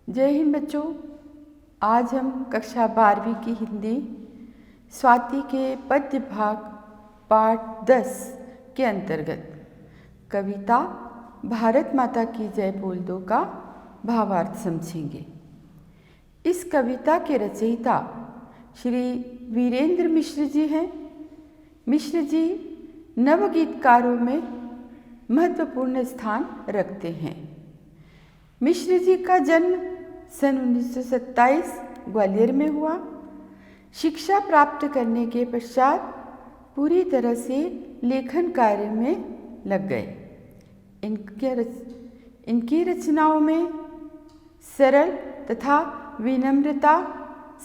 जय हिंद बच्चों। आज हम कक्षा 12वीं की हिंदी स्वाति के पद्य भाग पाठ 10 के अंतर्गत कविता भारत माता की जय बोल दो का भावार्थ समझेंगे। इस कविता के रचयिता श्री वीरेंद्र मिश्र जी हैं। मिश्र जी नवगीतकारों में महत्वपूर्ण स्थान रखते हैं। मिश्र जी का जन्म सन 1927 ग्वालियर में हुआ। शिक्षा प्राप्त करने के पश्चात पूरी तरह से लेखन कार्य में लग गए। इनकी रचनाओं में सरल तथा विनम्रता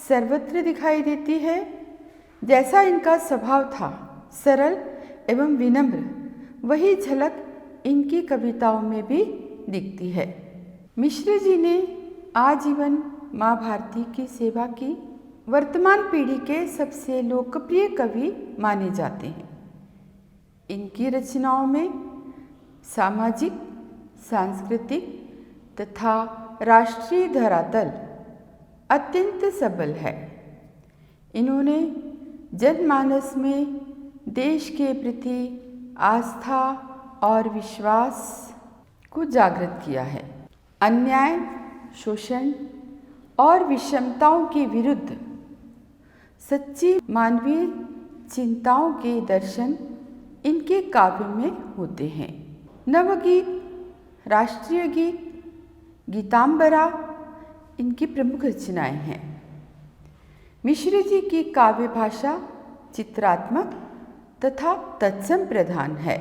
सर्वत्र दिखाई देती है। जैसा इनका स्वभाव था, सरल एवं विनम्र, वही झलक इनकी कविताओं में भी दिखती है। मिश्र जी ने आजीवन माँ भारती की सेवा की। वर्तमान पीढ़ी के सबसे लोकप्रिय कवि माने जाते हैं। इनकी रचनाओं में सामाजिक, सांस्कृतिक तथा राष्ट्रीय धरातल अत्यंत सबल है। इन्होंने जनमानस में देश के प्रति आस्था और विश्वास को जागृत किया है। अन्याय, शोषण और विषमताओं के विरुद्ध सच्ची मानवीय चिंताओं के दर्शन इनके काव्य में होते हैं। नवगीत, राष्ट्रीय गीत, गीतांबरा इनकी प्रमुख रचनाएं हैं। मिश्र जी की काव्य भाषा चित्रात्मक तथा तत्सम प्रधान है।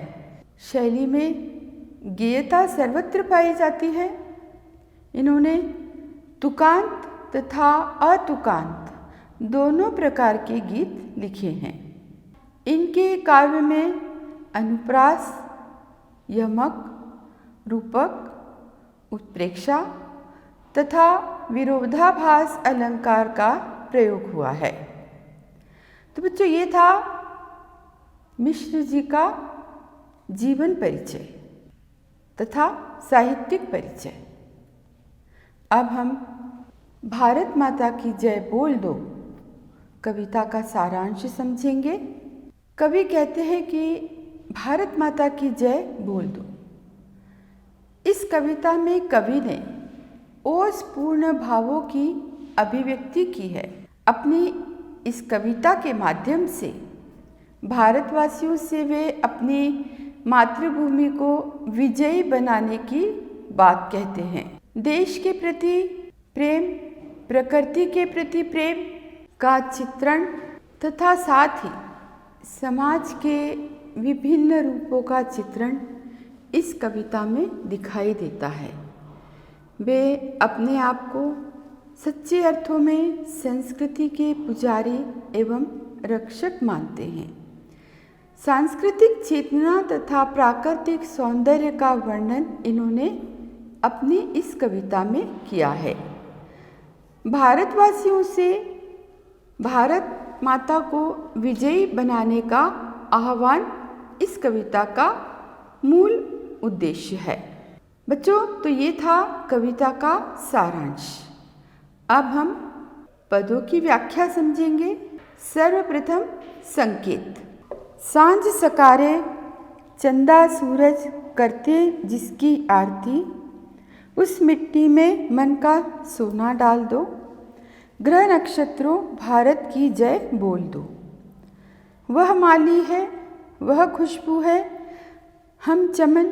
शैली में गेयता सर्वत्र पाई जाती है। इन्होंने तुकांत तथा अतुकांत दोनों प्रकार के गीत लिखे हैं। इनके काव्य में अनुप्रास, यमक, रूपक, उत्प्रेक्षा तथा विरोधाभास अलंकार का प्रयोग हुआ है। तो बच्चों, ये था मिश्र जी का जीवन परिचय तथा साहित्यिक परिचय। अब हम भारत माता की जय बोल दो कविता का सारांश समझेंगे। कवि कहते हैं कि भारत माता की जय बोल दो। इस कविता में कवि ने ओजपूर्ण भावों की अभिव्यक्ति की है। अपनी इस कविता के माध्यम से भारतवासियों से वे अपनी मातृभूमि को विजयी बनाने की बात कहते हैं। देश के प्रति प्रेम, प्रकृति के प्रति प्रेम का चित्रण तथा साथ ही समाज के विभिन्न रूपों का चित्रण इस कविता में दिखाई देता है। वे अपने आप को सच्चे अर्थों में संस्कृति के पुजारी एवं रक्षक मानते हैं। सांस्कृतिक चेतना तथा प्राकृतिक सौंदर्य का वर्णन इन्होंने अपनी इस कविता में किया है। भारतवासियों से भारत माता को विजयी बनाने का आह्वान इस कविता का मूल उद्देश्य है। बच्चों, तो ये था कविता का सारांश। अब हम पदों की व्याख्या समझेंगे। सर्वप्रथम संकेत। सांझ सकारे चंदा सूरज करते जिसकी आरती, उस मिट्टी में मन का सोना डाल दो। ग्रह नक्षत्रों भारत की जय बोल दो। वह माली है, वह खुशबू है, हम चमन,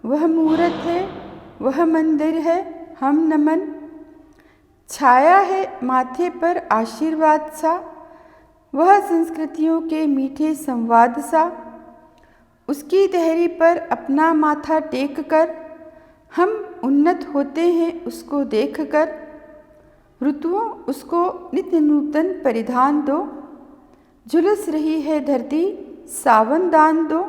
वह मूरत है, वह मंदिर है, हम नमन। छाया है माथे पर आशीर्वाद सा, वह संस्कृतियों के मीठे संवाद सा। उसकी तहरी पर अपना माथा टेक कर हम उन्नत होते हैं उसको देखकर। ऋतुओं उसको नित्य नूतन परिधान दो। झुलस रही है धरती सावन दान दो।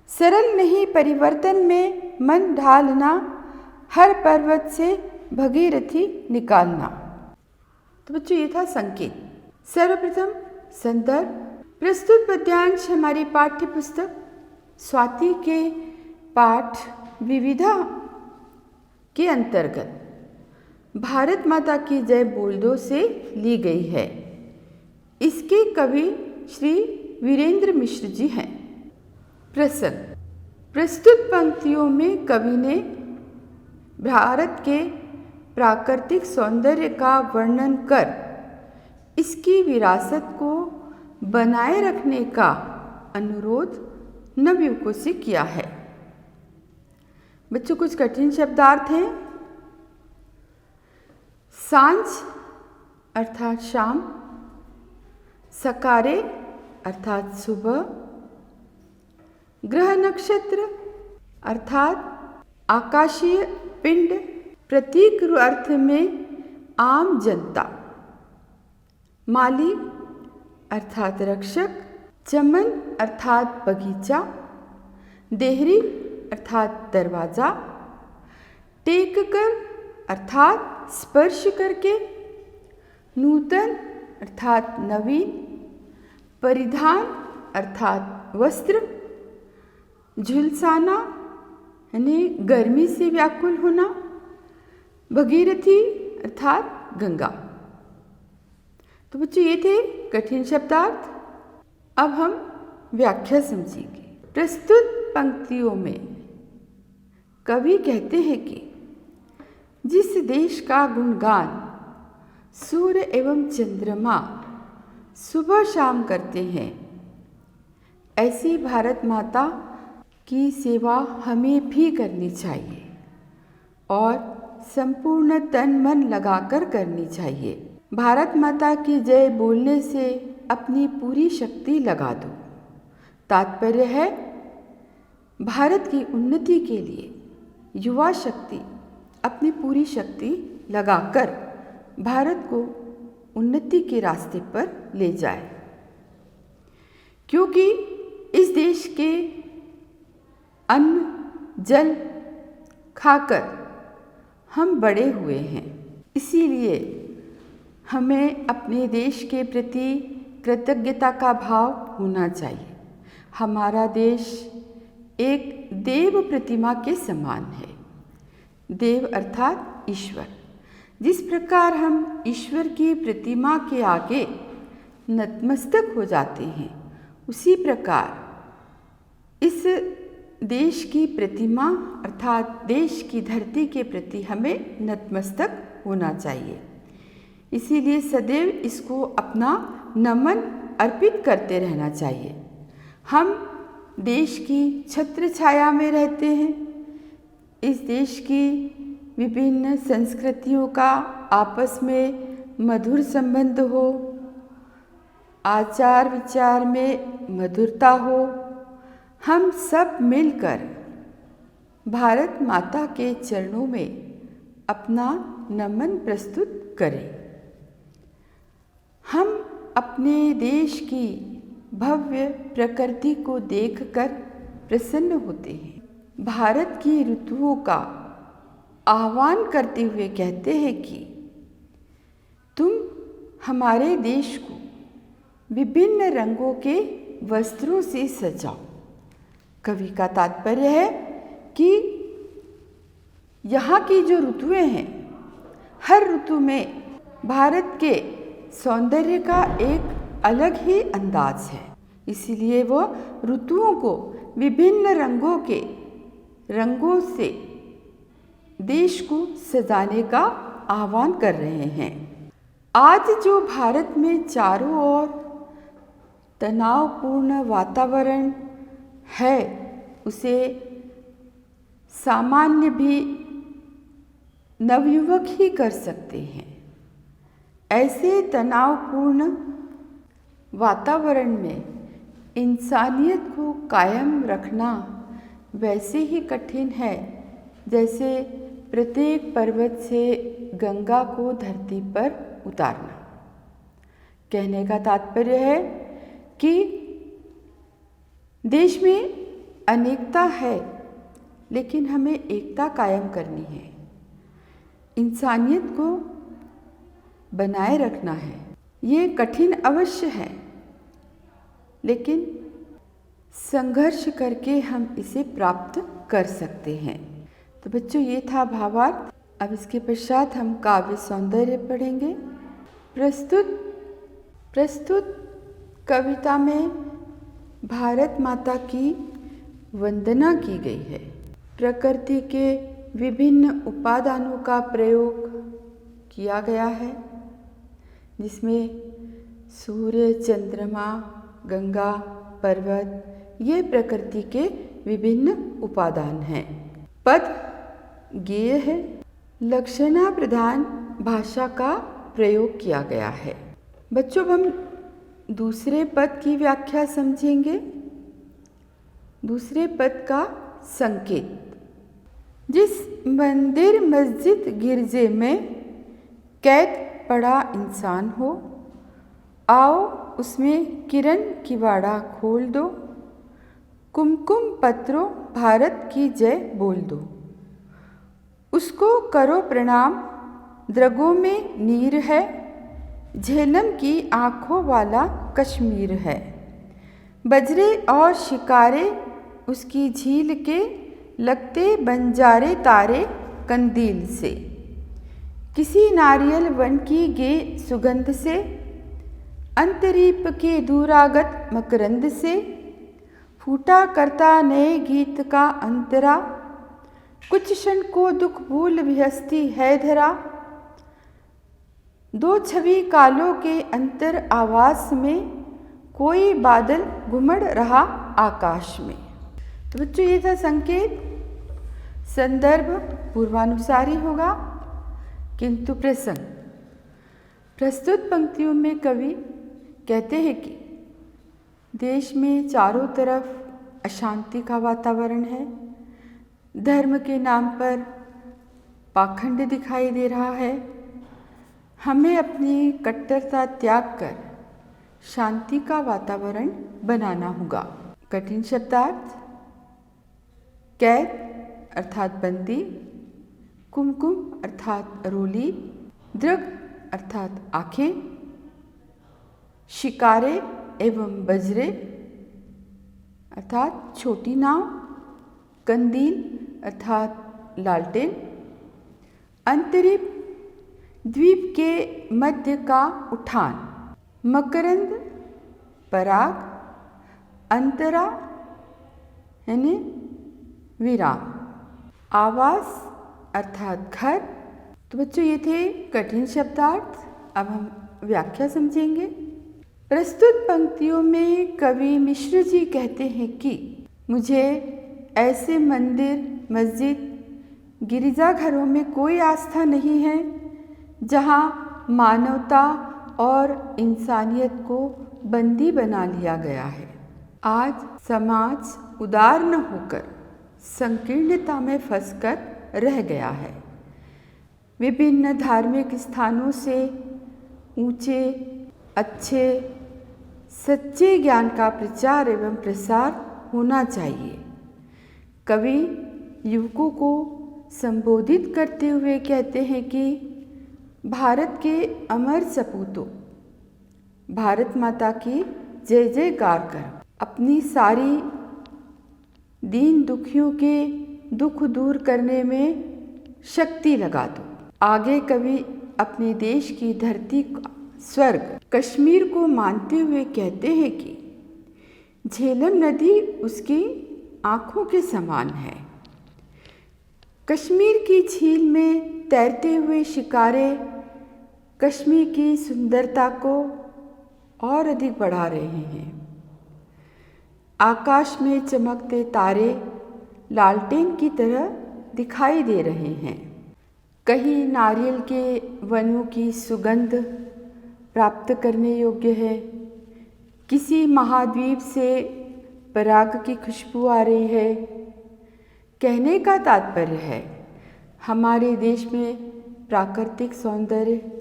सरल नहीं परिवर्तन में मन ढालना, हर पर्वत से भगीरथी निकालना। तो बच्चों, ये था संकेत। सर्वप्रथम संदर्भ। प्रस्तुत पद्यांश हमारी पाठ्य पुस्तक स्वाति के पाठ विविधा के अंतर्गत भारत माता की जय बोल दो से ली गई है। इसके कवि श्री वीरेंद्र मिश्र जी हैं। प्रसंग: प्रस्तुत पंक्तियों में कवि ने भारत के प्राकृतिक सौंदर्य का वर्णन कर इसकी विरासत को बनाए रखने का अनुरोध नवयुवकों से किया है। बच्चों, कुछ कठिन शब्दार्थ हैं। सांझ अर्थात शाम, सकारे अर्थात सुबह, ग्रह नक्षत्र अर्थात आकाशीय पिंड, प्रतीक अर्थ में आम जनता, माली अर्थात रक्षक, चमन अर्थात बगीचा, देहरी अर्थात दरवाजा, टेक कर अर्थात स्पर्श करके, नूतन अर्थात नवीन, परिधान अर्थात वस्त्र, झुलसाना यानी गर्मी से व्याकुल होना, भगीरथी अर्थात गंगा। तो बच्चों, ये थे कठिन शब्दार्थ। अब हम व्याख्या समझेंगे। प्रस्तुत पंक्तियों में कवि कहते हैं कि जिस देश का गुणगान सूर्य एवं चंद्रमा सुबह शाम करते हैं, ऐसी भारत माता की सेवा हमें भी करनी चाहिए और संपूर्ण तन मन लगाकर करनी चाहिए। भारत माता की जय बोलने से अपनी पूरी शक्ति लगा दो। तात्पर्य है, भारत की उन्नति के लिए युवा शक्ति अपनी पूरी शक्ति लगाकर भारत को उन्नति के रास्ते पर ले जाए, क्योंकि इस देश के अन्न जल खाकर हम बड़े हुए हैं। इसीलिए हमें अपने देश के प्रति कृतज्ञता का भाव होना चाहिए। हमारा देश एक देव प्रतिमा के समान है। देव अर्थात ईश्वर। जिस प्रकार हम ईश्वर की प्रतिमा के आगे नतमस्तक हो जाते हैं, उसी प्रकार इस देश की प्रतिमा अर्थात देश की धरती के प्रति हमें नतमस्तक होना चाहिए। इसीलिए सदैव इसको अपना नमन अर्पित करते रहना चाहिए। हम देश की छत्र छाया में रहते हैं। इस देश की विभिन्न संस्कृतियों का आपस में मधुर संबंध हो, आचार विचार में मधुरता हो। हम सब मिलकर भारत माता के चरणों में अपना नमन प्रस्तुत करें। हम अपने देश की भव्य प्रकृति को देखकर प्रसन्न होते हैं। भारत की ऋतुओं का आह्वान करते हुए कहते हैं कि तुम हमारे देश को विभिन्न रंगों के वस्त्रों से सजाओ। कवि का तात्पर्य है कि यहाँ की जो ऋतुएं हैं, हर ऋतु में भारत के सौंदर्य का एक अलग ही अंदाज है। इसीलिए वो ऋतुओं को विभिन्न रंगों से देश को सजाने का आह्वान कर रहे हैं। आज जो भारत में चारों ओर तनावपूर्ण वातावरण है, उसे सामान्य भी नवयुवक ही कर सकते हैं। ऐसे तनावपूर्ण वातावरण में इंसानियत को कायम रखना वैसे ही कठिन है जैसे प्रत्येक पर्वत से गंगा को धरती पर उतारना। कहने का तात्पर्य है कि देश में अनेकता है, लेकिन हमें एकता कायम करनी है। इंसानियत को बनाए रखना है। ये कठिन अवश्य है, लेकिन संघर्ष करके हम इसे प्राप्त कर सकते हैं। तो बच्चों, ये था भावार्थ। अब इसके पश्चात हम काव्य सौंदर्य पढ़ेंगे। प्रस्तुत कविता में भारत माता की वंदना की गई है। प्रकृति के विभिन्न उपादानों का प्रयोग किया गया है, जिसमें सूर्य, चंद्रमा, गंगा, पर्वत ये प्रकृति के विभिन्न उपादान हैं। पद गेय है। लक्षणा प्रधान भाषा का प्रयोग किया गया है। बच्चों, हम दूसरे पद की व्याख्या समझेंगे। दूसरे पद का संकेत। जिस मंदिर, मस्जिद, गिरजे में कैद पड़ा इंसान हो, आओ उसमें किरण किवाड़ा खोल दो, कुमकुम पत्रों भारत की जय बोल दो। उसको करो प्रणाम, द्रगों में नीर है, झेलम की आँखों वाला कश्मीर है। बजरे और शिकारे उसकी झील के, लगते बंजारे तारे कंदील से। किसी नारियल वन की गे सुगंध से, अंतरीप के दूरागत मकरंद से। फूटा करता नए गीत का अंतरा, कुछ क्षण को दुख भूल विहसती है धरा। दो छवि कालों के अंतर आवास में, कोई बादल घुमड़ रहा आकाश में। तो बच्चों, ये था संकेत। संदर्भ पूर्वानुसारी होगा, किंतु प्रसंग। प्रस्तुत पंक्तियों में कवि कहते हैं कि देश में चारों तरफ अशांति का वातावरण है। धर्म के नाम पर पाखंड दिखाई दे रहा है। हमें अपनी कट्टरता त्याग कर शांति का वातावरण बनाना होगा। कठिन शब्दार्थ। कैद अर्थात बंदी, कुमकुम अर्थात रोली, दृग अर्थात आँखें, शिकारे एवं बजरे अर्थात छोटी नाव, कंदील अर्थात लालटेन, अंतरिप द्वीप के मध्य का उठान, मकरंद पराग, अंतरा यानी विराम, आवास अर्थात घर। तो बच्चों, ये थे कठिन शब्दार्थ। अब हम व्याख्या समझेंगे। प्रस्तुत पंक्तियों में कवि मिश्र जी कहते हैं कि मुझे ऐसे मंदिर, मस्जिद, गिरजाघरों में कोई आस्था नहीं है जहाँ मानवता और इंसानियत को बंदी बना लिया गया है। आज समाज उदार न होकर संकीर्णता में फंसकर रह गया है। विभिन्न धार्मिक स्थानों से ऊंचे, अच्छे, सच्चे ज्ञान का प्रचार एवं प्रसार होना चाहिए। कवि युवकों को संबोधित करते हुए कहते हैं कि भारत के अमर सपूतों, भारत माता की जय जयकार कर अपनी सारी दीन दुखियों के दुख दूर करने में शक्ति लगा दो। आगे कवि अपने देश की धरती का स्वर्ग कश्मीर को मानते हुए कहते हैं कि झेलम नदी उसकी आँखों के समान है। कश्मीर की झील में तैरते हुए शिकारे कश्मीर की सुंदरता को और अधिक बढ़ा रहे हैं। आकाश में चमकते तारे लालटेन की तरह दिखाई दे रहे हैं। कहीं नारियल के वनों की सुगंध प्राप्त करने योग्य है, किसी महाद्वीप से पराग की खुशबू आ रही है। कहने का तात्पर्य है, हमारे देश में प्राकृतिक सौंदर्य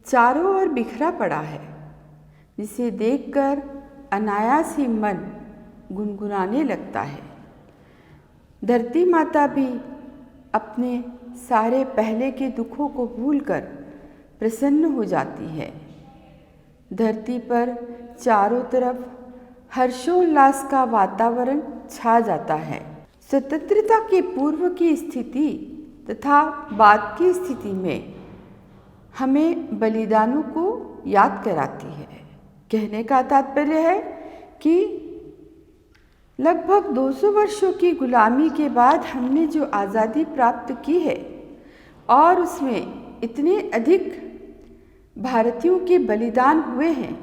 चारों ओर बिखरा पड़ा है, जिसे देखकर अनायास ही मन गुनगुनाने लगता है। धरती माता भी अपने सारे पहले के दुखों को भूलकर प्रसन्न हो जाती है। धरती पर चारों तरफ हर्षोल्लास का वातावरण छा जाता है। स्वतंत्रता के पूर्व की स्थिति तथा बाद की स्थिति में हमें बलिदानों को याद कराती है। कहने का तात्पर्य है कि लगभग 200 वर्षों की गुलामी के बाद हमने जो आज़ादी प्राप्त की है और उसमें इतने अधिक भारतीयों के बलिदान हुए हैं,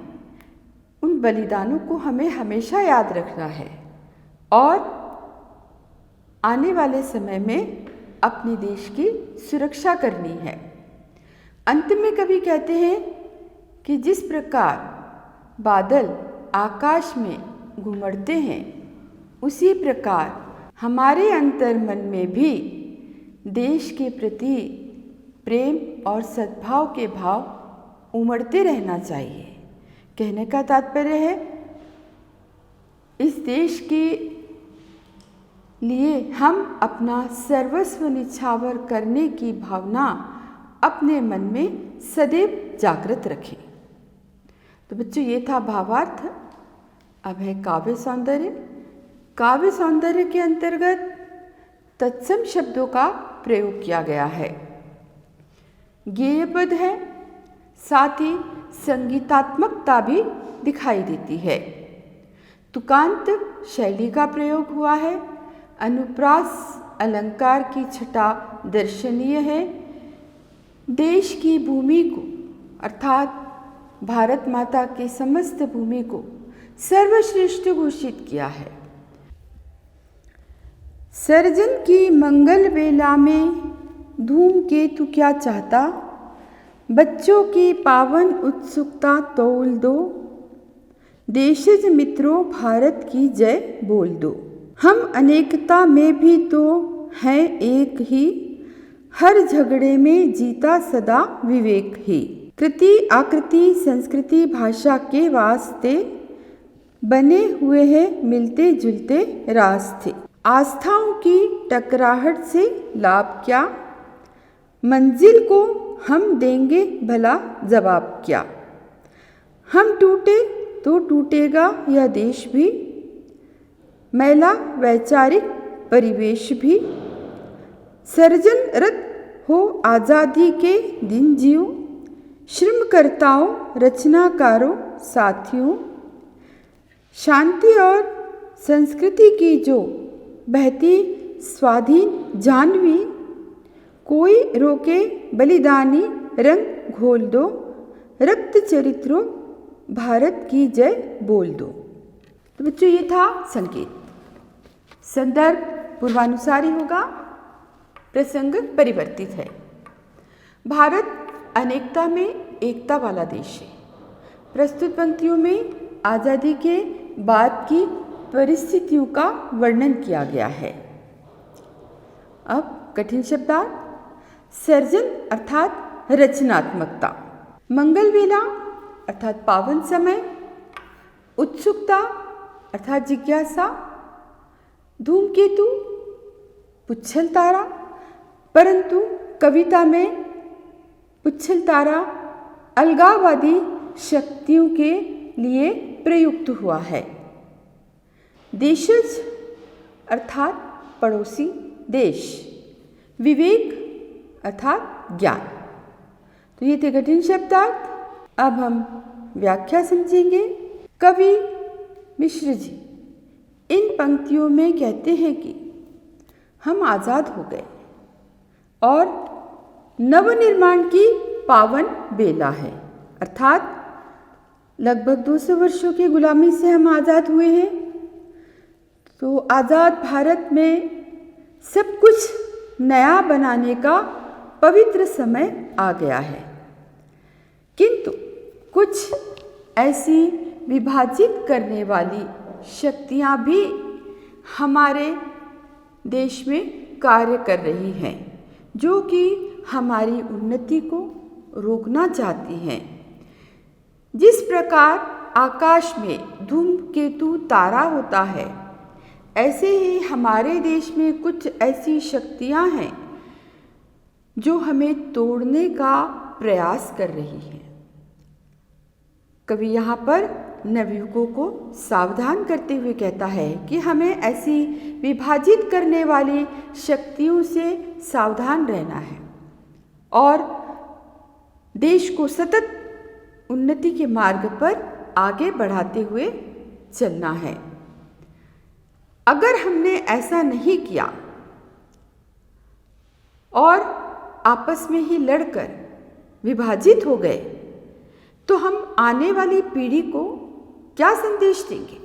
उन बलिदानों को हमें हमेशा याद रखना है और आने वाले समय में अपने देश की सुरक्षा करनी है। अंत में कवि कहते हैं कि जिस प्रकार बादल आकाश में घुमड़ते हैं, उसी प्रकार हमारे अंतर्मन में भी देश के प्रति प्रेम और सद्भाव के भाव उमड़ते रहना चाहिए। कहने का तात्पर्य है इस देश के लिए हम अपना सर्वस्व निछावर करने की भावना अपने मन में सदैव जागृत रखें। तो बच्चों, ये था भावार्थ। अब है काव्य सौंदर्य। काव्य सौंदर्य के अंतर्गत तत्सम शब्दों का प्रयोग किया गया है। गेय पद है, साथ ही संगीतात्मकता भी दिखाई देती है। तुकांत शैली का प्रयोग हुआ है। अनुप्रास अलंकार की छटा दर्शनीय है। देश की भूमि को अर्थात भारत माता के समस्त भूमि को सर्वश्रेष्ठ घोषित किया है। सर्जन की मंगल बेला में धूमकेतु क्या चाहता, बच्चों की पावन उत्सुकता तौल दो, देशज मित्रों भारत की जय बोल दो। हम अनेकता में भी तो हैं एक ही, हर झगड़े में जीता सदा विवेक ही। कृति आकृति संस्कृति भाषा के वास्ते बने हुए हैं मिलते जुलते रास्ते। आस्थाओं की टकराहट से लाभ क्या, मंजिल को हम देंगे भला जवाब क्या। हम टूटे तो टूटेगा यह देश भी, मैला वैचारिक परिवेश भी। सर्जनरत हो आज़ादी के दिन जियो, श्रमकर्ताओं रचनाकारों साथियों। शांति और संस्कृति की जो बहती स्वाधीन जानवी, कोई रोके बलिदानी रंग घोल दो, रक्त चरित्रों भारत की जय बोल दो। तो बच्चों, ये था संकेत। संदर्भ पूर्वानुसारी होगा, प्रसंग परिवर्तित है। भारत अनेकता में एकता वाला देश है। प्रस्तुत पंक्तियों में आज़ादी के बाद की परिस्थितियों का वर्णन किया गया है। अब कठिन शब्दार्थ। सर्जन अर्थात रचनात्मकता, मंगल वेला अर्थात पावन समय, उत्सुकता अर्थात जिज्ञासा, धूमकेतु पुच्छल तारा, परंतु कविता में पुच्छल तारा अलगाववादी शक्तियों के लिए प्रयुक्त हुआ है। देशज अर्थात पड़ोसी देश, विवेक अर्थात ज्ञान। तो ये थे कठिन शब्दार्थ। अब हम व्याख्या समझेंगे। कवि मिश्र जी इन पंक्तियों में कहते हैं कि हम आज़ाद हो गए और नवनिर्माण की पावन बेला है, अर्थात लगभग 200 वर्षों की गुलामी से हम आज़ाद हुए हैं। तो आज़ाद भारत में सब कुछ नया बनाने का पवित्र समय आ गया है, किंतु कुछ ऐसी विभाजित करने वाली शक्तियाँ भी हमारे देश में कार्य कर रही हैं, जो कि हमारी उन्नति को रोकना चाहती हैं। जिस प्रकार आकाश में धूमकेतु तारा होता है, ऐसे ही हमारे देश में कुछ ऐसी शक्तियाँ हैं जो हमें तोड़ने का प्रयास कर रही हैं। कवि यहाँ पर नवयुवकों को सावधान करते हुए कहता है कि हमें ऐसी विभाजित करने वाली शक्तियों से सावधान रहना है और देश को सतत उन्नति के मार्ग पर आगे बढ़ाते हुए चलना है। अगर हमने ऐसा नहीं किया और आपस में ही लड़कर विभाजित हो गए तो हम आने वाली पीढ़ी को क्या संदेश देंगे?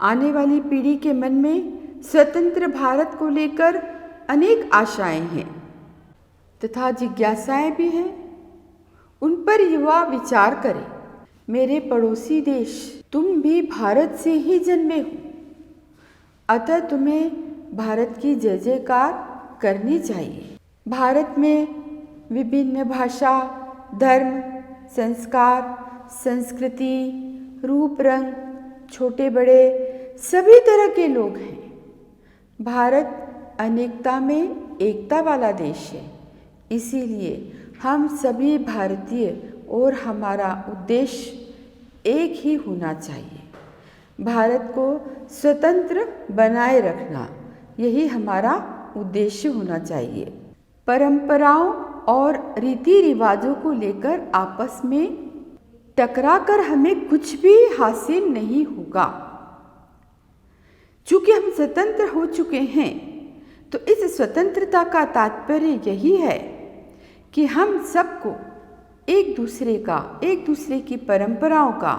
आने वाली पीढ़ी के मन में स्वतंत्र भारत को लेकर अनेक आशाएं हैं तथा जिज्ञासाएं भी हैं। उन पर युवा विचार करें। मेरे पड़ोसी देश, तुम भी भारत से ही जन्मे हो, अतः तुम्हें भारत की जय जयकार करनी चाहिए। भारत में विभिन्न भाषा, धर्म, संस्कार, संस्कृति, रूप रंग, छोटे बड़े सभी तरह के लोग हैं। भारत अनेकता में एकता वाला देश है। इसीलिए हम सभी भारतीय और हमारा उद्देश्य एक ही होना चाहिए। भारत को स्वतंत्र बनाए रखना, यही हमारा उद्देश्य होना चाहिए। परंपराओं और रीति रिवाजों को लेकर आपस में टकरा कर हमें कुछ भी हासिल नहीं होगा। चूंकि हम स्वतंत्र हो चुके हैं तो इस स्वतंत्रता का तात्पर्य यही है कि हम सबको एक दूसरे की परंपराओं का,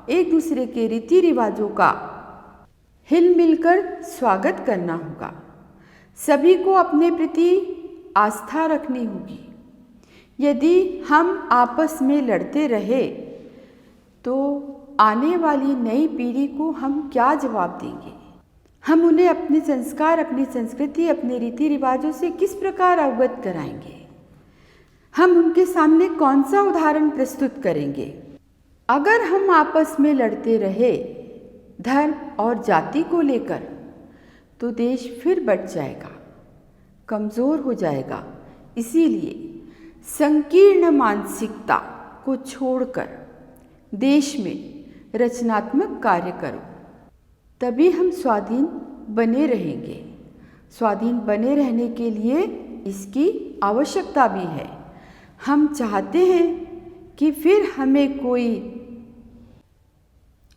एक दूसरे के रीति रिवाजों का हिल मिलकर स्वागत करना होगा। सभी को अपने प्रति आस्था रखनी होगी। यदि हम आपस में लड़ते रहे तो आने वाली नई पीढ़ी को हम क्या जवाब देंगे? हम उन्हें अपने संस्कार, अपनी संस्कृति, अपने रीति रिवाजों से किस प्रकार अवगत कराएंगे? हम उनके सामने कौन सा उदाहरण प्रस्तुत करेंगे? अगर हम आपस में लड़ते रहे धर्म और जाति को लेकर तो देश फिर बढ़ जाएगा, कमज़ोर हो जाएगा। इसीलिए संकीर्ण मानसिकता को छोड़कर देश में रचनात्मक कार्य करो, तभी हम स्वाधीन बने रहेंगे। स्वाधीन बने रहने के लिए इसकी आवश्यकता भी है। हम चाहते हैं कि फिर हमें कोई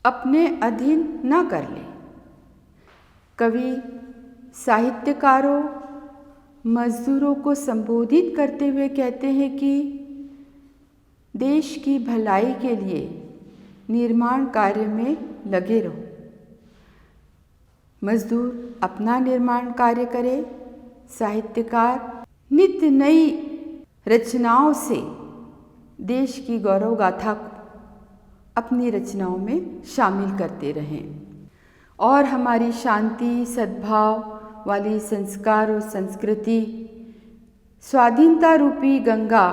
अपने अधीन न कर ले। कवि साहित्यकारों, मजदूरों को संबोधित करते हुए कहते हैं कि देश की भलाई के लिए निर्माण कार्य में लगे रहो। मजदूर अपना निर्माण कार्य करे, साहित्यकार नित्य नई रचनाओं से देश की गौरव गाथा को अपनी रचनाओं में शामिल करते रहें और हमारी शांति, सद्भाव वाली संस्कार और संस्कृति, स्वाधीनता रूपी गंगा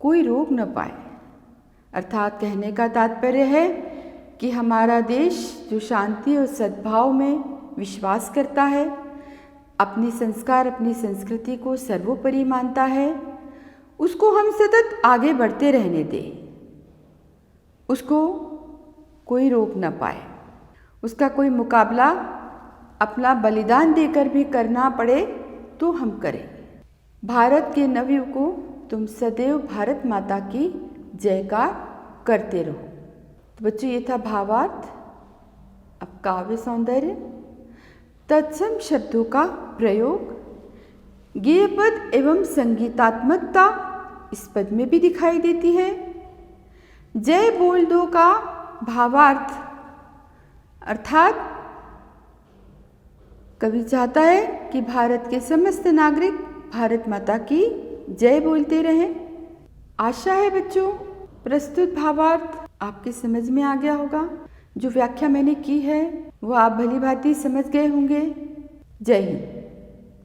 कोई रोक न पाए। अर्थात कहने का तात्पर्य है कि हमारा देश जो शांति और सद्भाव में विश्वास करता है, अपनी संस्कार, अपनी संस्कृति को सर्वोपरि मानता है, उसको हम सतत आगे बढ़ते रहने दें। उसको कोई रोक न पाए। उसका कोई मुकाबला अपना बलिदान देकर भी करना पड़े तो हम करें। भारत के नवयुवकों, तुम सदैव भारत माता की जयकार करते रहो। तो बच्चों, ये था भावार्थ। अब काव्य सौंदर्य। तत्सम शब्दों का प्रयोग, गेय पद एवं संगीतात्मकता इस पद में भी दिखाई देती है। जय बोल दो का भावार्थ, अर्थात कवि चाहता है कि भारत के समस्त नागरिक भारत माता की जय बोलते रहें। आशा है बच्चों प्रस्तुत भावार्थ आपके समझ में आ गया होगा। जो व्याख्या मैंने की है वो आप भली भांति समझ गए होंगे। जय हिंद।